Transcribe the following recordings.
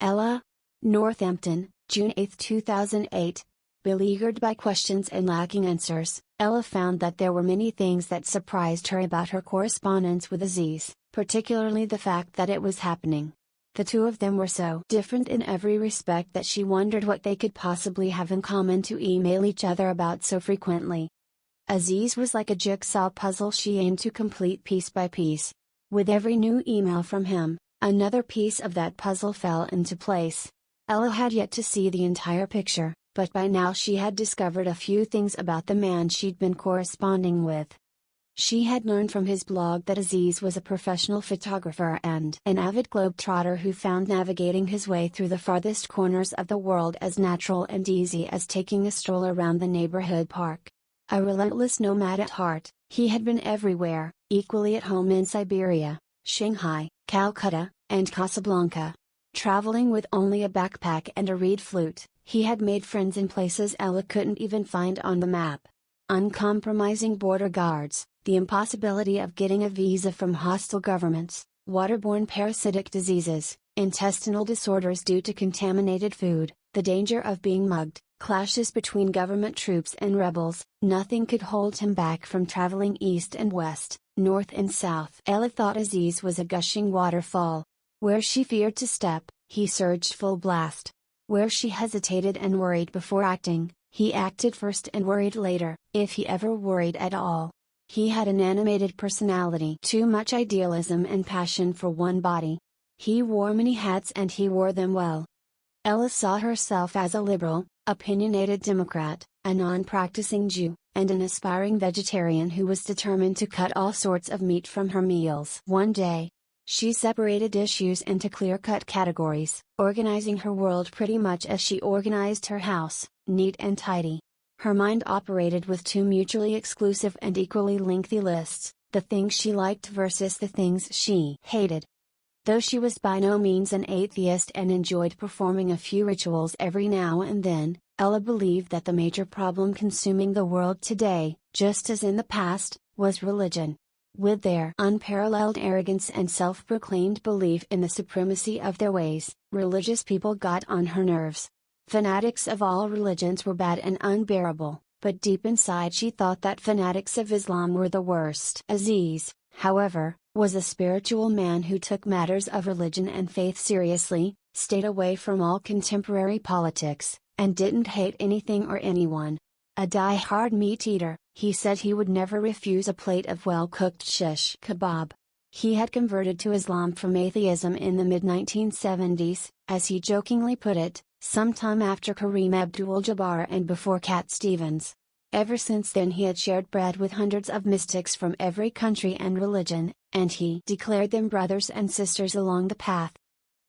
Ella. Northampton, June 8, 2008. Beleaguered by questions and lacking answers, Ella found that there were many things that surprised her about her correspondence with Aziz, particularly the fact that it was happening. The two of them were so different in every respect that she wondered what they could possibly have in common to email each other about so frequently. Aziz was like a jigsaw puzzle she aimed to complete piece by piece. With every new email from him, another piece of that puzzle fell into place. Ella had yet to see the entire picture, but by now she had discovered a few things about the man she'd been corresponding with. She had learned from his blog that Aziz was a professional photographer and an avid globetrotter who found navigating his way through the farthest corners of the world as natural and easy as taking a stroll around the neighborhood park. A relentless nomad at heart, he had been everywhere, equally at home in Siberia, Shanghai, Calcutta, and Casablanca. Traveling with only a backpack and a reed flute, he had made friends in places Ella couldn't even find on the map. Uncompromising border guards, the impossibility of getting a visa from hostile governments, waterborne parasitic diseases, intestinal disorders due to contaminated food, the danger of being mugged, clashes between government troops and rebels, nothing could hold him back from traveling east and west, north and south. Ella thought Aziz was a gushing waterfall. Where she feared to step, he surged full blast. Where she hesitated and worried before acting, he acted first and worried later, if he ever worried at all. He had an animated personality, too much idealism and passion for one body. He wore many hats and he wore them well. Ella saw herself as a liberal, opinionated Democrat, a non-practicing Jew, and an aspiring vegetarian who was determined to cut all sorts of meat from her meals. One day, she separated issues into clear-cut categories, organizing her world pretty much as she organized her house, neat and tidy. Her mind operated with two mutually exclusive and equally lengthy lists, the things she liked versus the things she hated. Though she was by no means an atheist and enjoyed performing a few rituals every now and then, Ella believed that the major problem consuming the world today, just as in the past, was religion. With their unparalleled arrogance and self-proclaimed belief in the supremacy of their ways, religious people got on her nerves. Fanatics of all religions were bad and unbearable, but deep inside she thought that fanatics of Islam were the worst. Aziz, however, was a spiritual man who took matters of religion and faith seriously, stayed away from all contemporary politics, and didn't hate anything or anyone. A die-hard meat-eater, he said he would never refuse a plate of well-cooked shish kebab. He had converted to Islam from atheism in the mid-1970s, as he jokingly put it, sometime after Kareem Abdul-Jabbar and before Cat Stevens. Ever since then he had shared bread with hundreds of mystics from every country and religion, and he declared them brothers and sisters along the path.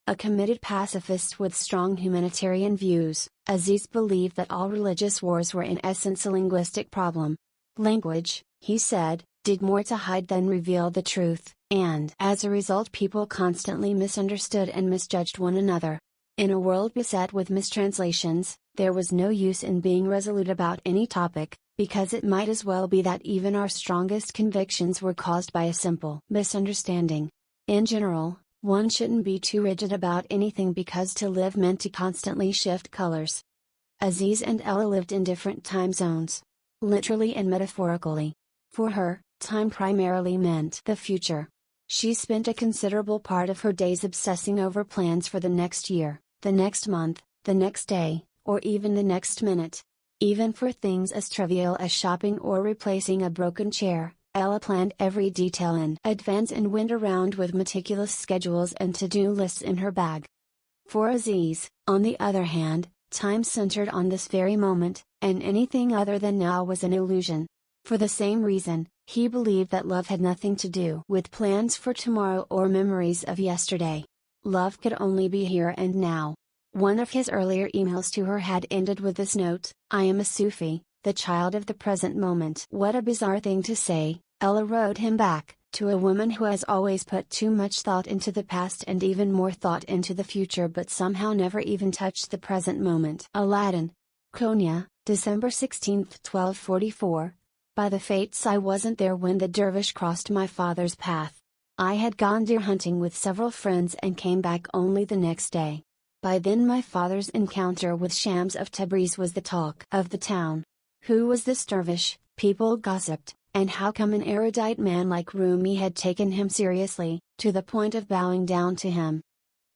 A committed pacifist with strong humanitarian views, Aziz believed that all religious wars were in essence a linguistic problem. Language, he said, did more to hide than reveal the truth, and as a result people constantly misunderstood and misjudged one another. In a world beset with mistranslations, there was no use in being resolute about any topic, because it might as well be that even our strongest convictions were caused by a simple misunderstanding. In general, one shouldn't be too rigid about anything because to live meant to constantly shift colors. Aziz and Ella lived in different time zones. Literally and metaphorically. For her, time primarily meant the future. She spent a considerable part of her days obsessing over plans for the next year, the next month, the next day, or even the next minute. Even for things as trivial as shopping or replacing a broken chair, Ella planned every detail in advance and went around with meticulous schedules and to-do lists in her bag. For Aziz, on the other hand, time centered on this very moment, and anything other than now was an illusion. For the same reason, he believed that love had nothing to do with plans for tomorrow or memories of yesterday. Love could only be here and now. One of his earlier emails to her had ended with this note: "I am a Sufi, the child of the present moment." What a bizarre thing to say, Ella wrote him back, to a woman who has always put too much thought into the past and even more thought into the future but somehow never even touched the present moment. Aladdin. Konya, December 16, 1244. By the fates I wasn't there when the dervish crossed my father's path. I had gone deer hunting with several friends and came back only the next day. By then my father's encounter with Shams of Tabriz was the talk of the town. Who was this dervish, people gossiped, and how come an erudite man like Rumi had taken him seriously, to the point of bowing down to him?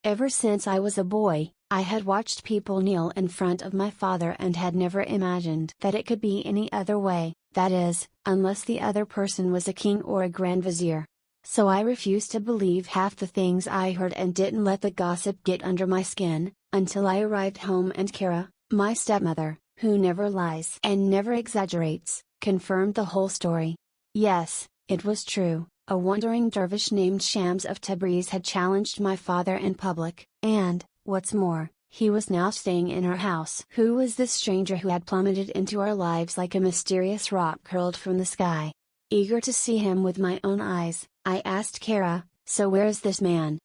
Ever since I was a boy, I had watched people kneel in front of my father and had never imagined that it could be any other way, that is, unless the other person was a king or a grand vizier. So I refused to believe half the things I heard and didn't let the gossip get under my skin, until I arrived home and Kara, my stepmother, who never lies and never exaggerates, confirmed the whole story. Yes, it was true, a wandering dervish named Shams of Tabriz had challenged my father in public, and, what's more, he was now staying in our house. Who was this stranger who had plummeted into our lives like a mysterious rock hurled from the sky? Eager to see him with my own eyes, I asked Kara, so where is this man?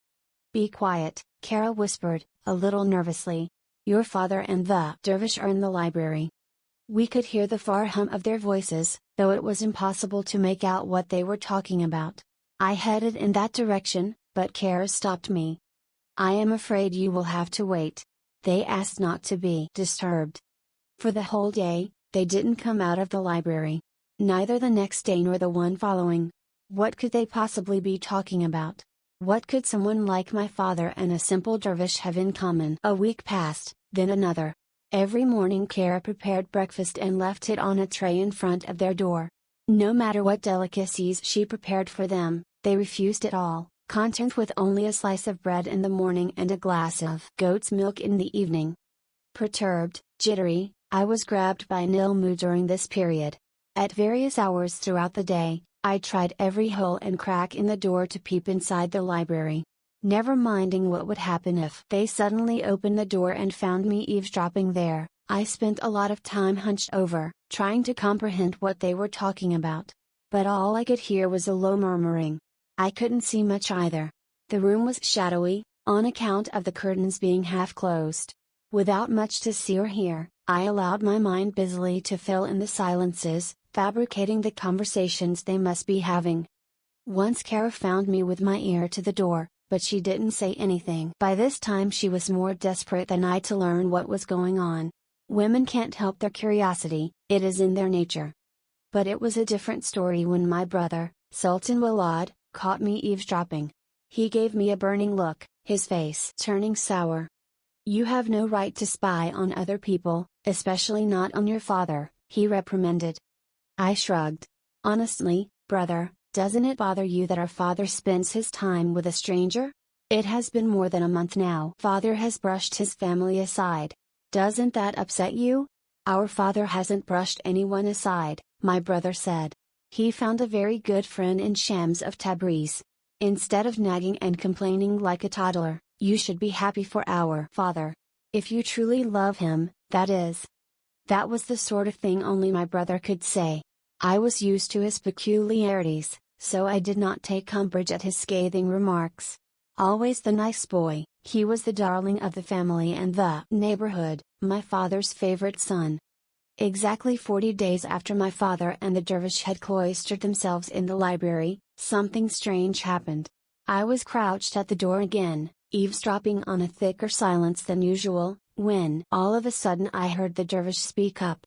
Be quiet, Kara whispered, a little nervously. Your father and the dervish are in the library. We could hear the far hum of their voices, though it was impossible to make out what they were talking about. I headed in that direction, but Kara stopped me. I am afraid you will have to wait. They asked not to be disturbed. For the whole day, they didn't come out of the library. Neither the next day nor the one following. What could they possibly be talking about? What could someone like my father and a simple dervish have in common? A week passed, then another. Every morning Kara prepared breakfast and left it on a tray in front of their door. No matter what delicacies she prepared for them, they refused it all, content with only a slice of bread in the morning and a glass of goat's milk in the evening. Perturbed, jittery, I was grabbed by an ill mood during this period. At various hours throughout the day, I tried every hole and crack in the door to peep inside the library. Never minding what would happen if they suddenly opened the door and found me eavesdropping there, I spent a lot of time hunched over, trying to comprehend what they were talking about. But all I could hear was a low murmuring. I couldn't see much either. The room was shadowy, on account of the curtains being half closed. Without much to see or hear, I allowed my mind busily to fill in the silences, fabricating the conversations they must be having. Once Kara found me with my ear to the door, but she didn't say anything. By this time she was more desperate than I to learn what was going on. Women can't help their curiosity, it is in their nature. But it was a different story when my brother, Sultan Walad, caught me eavesdropping. He gave me a burning look, his face turning sour. You have no right to spy on other people, especially not on your father, he reprimanded. I shrugged. Honestly, brother, doesn't it bother you that our father spends his time with a stranger? It has been more than a month now. Father has brushed his family aside. Doesn't that upset you? Our father hasn't brushed anyone aside, my brother said. He found a very good friend in Shams of Tabriz. Instead of nagging and complaining like a toddler, you should be happy for our father. If you truly love him, that is. That was the sort of thing only my brother could say. I was used to his peculiarities, so I did not take umbrage at his scathing remarks. Always the nice boy, he was the darling of the family and the neighborhood, my father's favorite son. Exactly 40 days after my father and the dervish had cloistered themselves in the library, something strange happened. I was crouched at the door again, eavesdropping on a thicker silence than usual, when all of a sudden I heard the dervish speak up.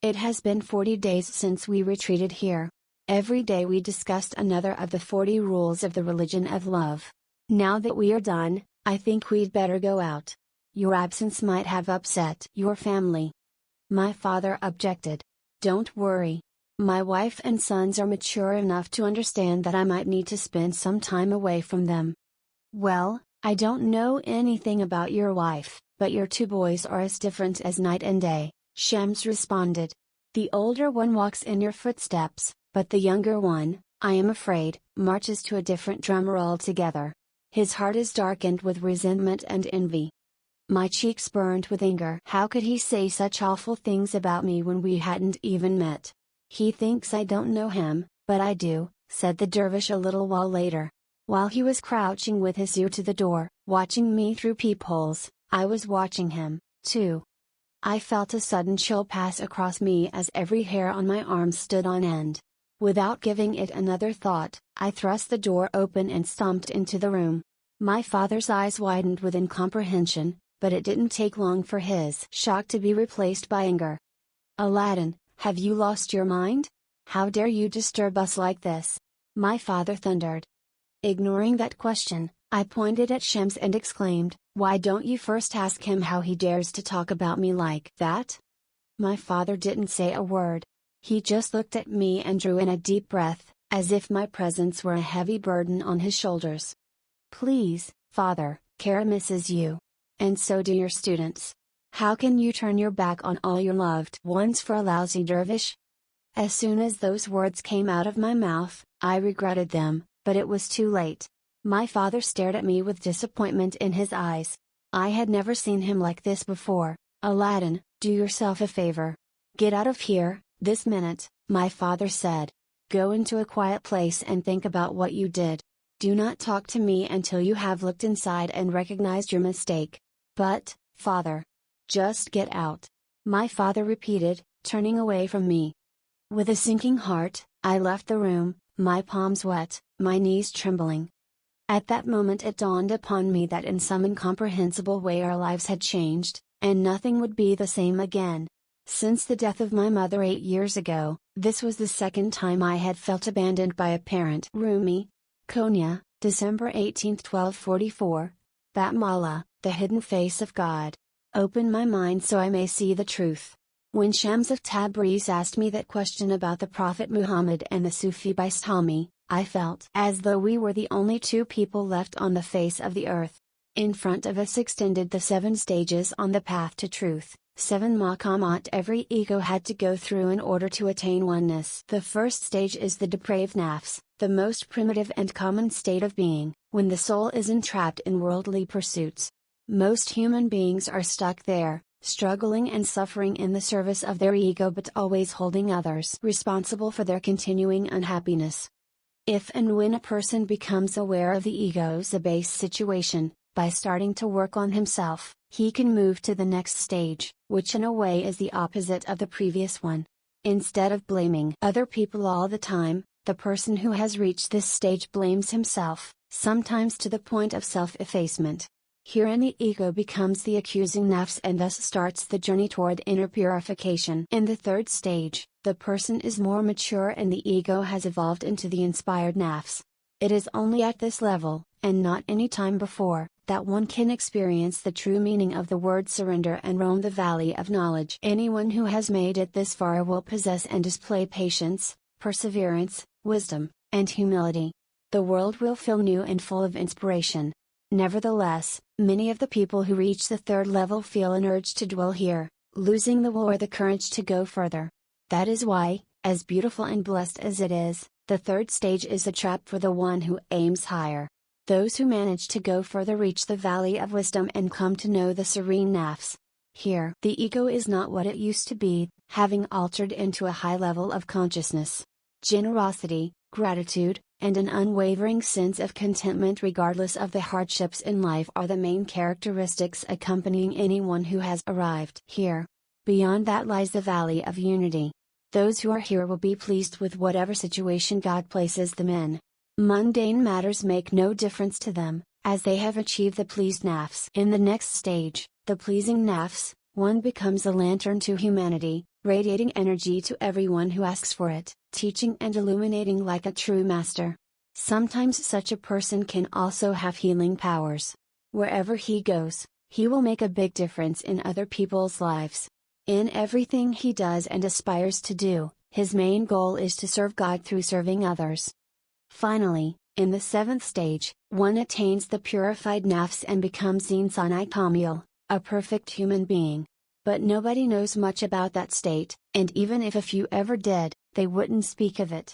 It has been 40 days since we retreated here. Every day we discussed another of the 40 rules of the religion of love. Now that we are done, I think we'd better go out. Your absence might have upset your family. My father objected. Don't worry. My wife and sons are mature enough to understand that I might need to spend some time away from them. Well, I don't know anything about your wife, but your two boys are as different as night and day, Shams responded. The older one walks in your footsteps, but the younger one, I am afraid, marches to a different drummer altogether. His heart is darkened with resentment and envy. My cheeks burned with anger. How could he say such awful things about me when we hadn't even met? He thinks I don't know him, but I do, said the dervish a little while later. While he was crouching with his ear to the door, watching me through peepholes, I was watching him, too. I felt a sudden chill pass across me as every hair on my arm stood on end. Without giving it another thought, I thrust the door open and stomped into the room. My father's eyes widened with incomprehension, but it didn't take long for his shock to be replaced by anger. "Aladdin, have you lost your mind? How dare you disturb us like this?" my father thundered. Ignoring that question, I pointed at Shams and exclaimed, "Why don't you first ask him how he dares to talk about me like that?" My father didn't say a word. He just looked at me and drew in a deep breath, as if my presence were a heavy burden on his shoulders. "Please, father, Kara misses you. And so do your students. How can you turn your back on all your loved ones for a lousy dervish?" As soon as those words came out of my mouth, I regretted them, but it was too late. My father stared at me with disappointment in his eyes. I had never seen him like this before. "Aladdin, do yourself a favor. Get out of here, this minute," my father said. "Go into a quiet place and think about what you did. Do not talk to me until you have looked inside and recognized your mistake." "But, father." "Just get out," my father repeated, turning away from me. With a sinking heart, I left the room, my palms wet, my knees trembling. At that moment it dawned upon me that in some incomprehensible way our lives had changed, and nothing would be the same again. Since the death of my mother 8 years ago, this was the second time I had felt abandoned by a parent. Rumi, Konya, December 18, 1244. Basmala, the hidden face of God. Open my mind so I may see the truth. When Shams of Tabriz asked me that question about the Prophet Muhammad and the Sufi Bastami, I felt as though we were the only two people left on the face of the earth. In front of us extended the 7 stages on the path to truth, 7 maqamat every ego had to go through in order to attain oneness. The first stage is the depraved nafs, the most primitive and common state of being, when the soul is entrapped in worldly pursuits. Most human beings are stuck there, struggling and suffering in the service of their ego but always holding others responsible for their continuing unhappiness. If and when a person becomes aware of the ego's abased situation, by starting to work on himself, he can move to the next stage, which in a way is the opposite of the previous one. Instead of blaming other people all the time, the person who has reached this stage blames himself, sometimes to the point of self-effacement. Herein the ego becomes the accusing nafs and thus starts the journey toward inner purification. In the third stage, the person is more mature and the ego has evolved into the inspired nafs. It is only at this level, and not any time before, that one can experience the true meaning of the word surrender and roam the valley of knowledge. Anyone who has made it this far will possess and display patience, perseverance, wisdom, and humility. The world will feel new and full of inspiration. Nevertheless, many of the people who reach the third level feel an urge to dwell here, losing the will or the courage to go further. That is why, as beautiful and blessed as it is, the third stage is a trap for the one who aims higher. Those who manage to go further reach the valley of wisdom and come to know the serene nafs. Here, the ego is not what it used to be, having altered into a high level of consciousness. Generosity, gratitude, and an unwavering sense of contentment regardless of the hardships in life are the main characteristics accompanying anyone who has arrived here. Beyond that lies the valley of unity. Those who are here will be pleased with whatever situation God places them in. Mundane matters make no difference to them, as they have achieved the pleased nafs. In the next stage, the pleasing nafs, one becomes a lantern to humanity, radiating energy to everyone who asks for it, teaching and illuminating like a true master. Sometimes such a person can also have healing powers. Wherever he goes, he will make a big difference in other people's lives. In everything he does and aspires to do, his main goal is to serve God through serving others. Finally, in the 7th stage, one attains the purified nafs and becomes Insan Kamil, a perfect human being. But nobody knows much about that state, and even if a few ever did, they wouldn't speak of it.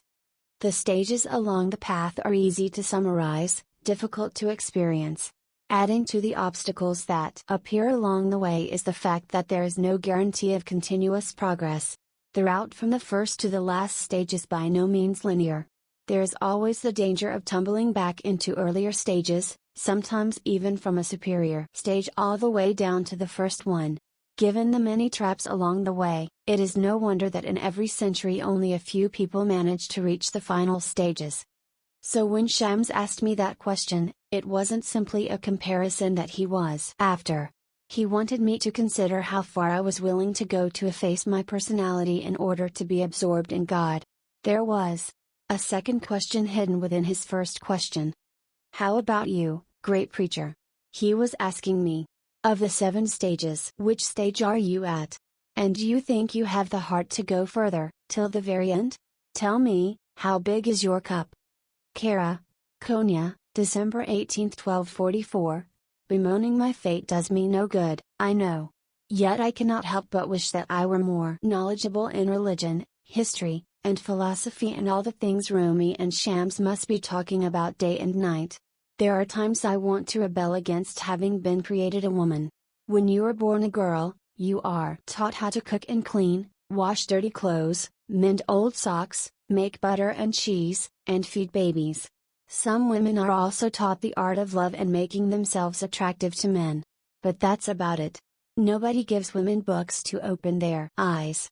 The stages along the path are easy to summarize, difficult to experience. Adding to the obstacles that appear along the way is the fact that there is no guarantee of continuous progress. The route from the first to the last stage is by no means linear. There is always the danger of tumbling back into earlier stages, sometimes even from a superior stage all the way down to the first one. Given the many traps along the way, it is no wonder that in every century only a few people manage to reach the final stages. So when Shams asked me that question, it wasn't simply a comparison that he was after. He wanted me to consider how far I was willing to go to efface my personality in order to be absorbed in God. There was a second question hidden within his first question. How about you, great preacher? He was asking me. Of the 7 stages, which stage are you at? And do you think you have the heart to go further, till the very end? Tell me, how big is your cup? Kara, Konya, December 18, 1244. Bemoaning my fate does me no good, I know. Yet I cannot help but wish that I were more knowledgeable in religion, history, and philosophy and all the things Rumi and Shams must be talking about day and night. There are times I want to rebel against having been created a woman. When you are born a girl, you are taught how to cook and clean, wash dirty clothes, mend old socks, make butter and cheese, and feed babies. Some women are also taught the art of love and making themselves attractive to men. But that's about it. Nobody gives women books to open their eyes.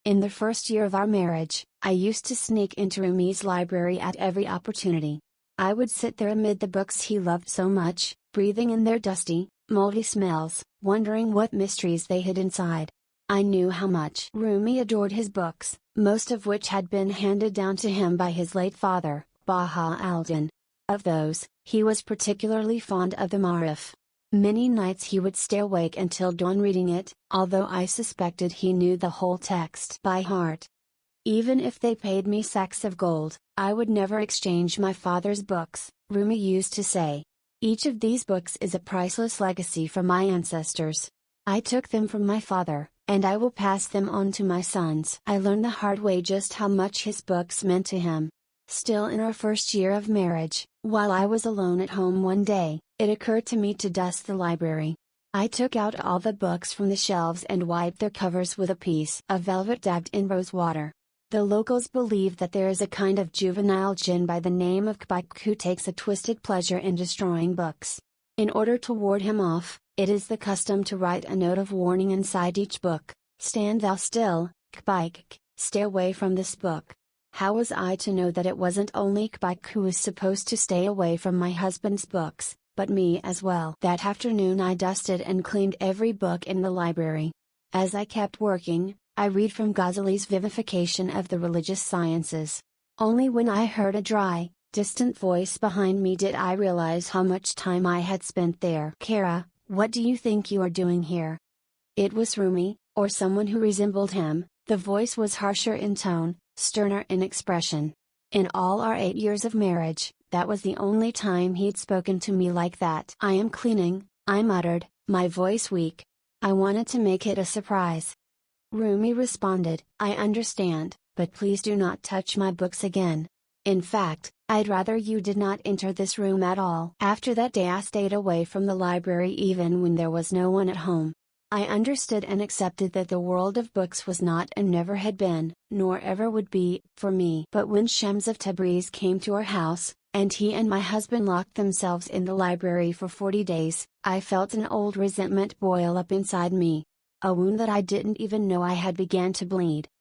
In the first year of our marriage, I used to sneak into Rumi's library at every opportunity. I would sit there amid the books he loved so much, breathing in their dusty, moldy smells, wondering what mysteries they hid inside. I knew how much Rumi adored his books, most of which had been handed down to him by his late father, Baha al-Din. Of those, he was particularly fond of the Ma'arif. Many nights he would stay awake until dawn reading it, although I suspected he knew the whole text by heart. Even if they paid me sacks of gold, I would never exchange my father's books, Rumi used to say. Each of these books is a priceless legacy from my ancestors. I took them from my father, and I will pass them on to my sons. I learned the hard way just how much his books meant to him. Still in our first year of marriage, while I was alone at home one day, it occurred to me to dust the library. I took out all the books from the shelves and wiped their covers with a piece of velvet dabbed in rose water. The locals believe that there is a kind of juvenile jinn by the name of Kbaik who takes a twisted pleasure in destroying books. In order to ward him off, it is the custom to write a note of warning inside each book. Stand thou still, Kbaik, stay away from this book. How was I to know that it wasn't only Kbaik who was supposed to stay away from my husband's books, but me as well? That afternoon I dusted and cleaned every book in the library. As I kept working, I read from Ghazali's vivification of the religious sciences. Only when I heard a dry, distant voice behind me did I realize how much time I had spent there. Kara, what do you think you are doing here? It was Rumi, or someone who resembled him. The voice was harsher in tone, sterner in expression. In all our 8 years of marriage, that was the only time he'd spoken to me like that. I am cleaning, I muttered, my voice weak. I wanted to make it a surprise. Rumi responded, I understand, but please do not touch my books again. In fact, I'd rather you did not enter this room at all. After that day I stayed away from the library even when there was no one at home. I understood and accepted that the world of books was not and never had been, nor ever would be, for me. But when Shams of Tabriz came to our house, and he and my husband locked themselves in the library for 40 days, I felt an old resentment boil up inside me. A wound that I didn't even know I had began to bleed.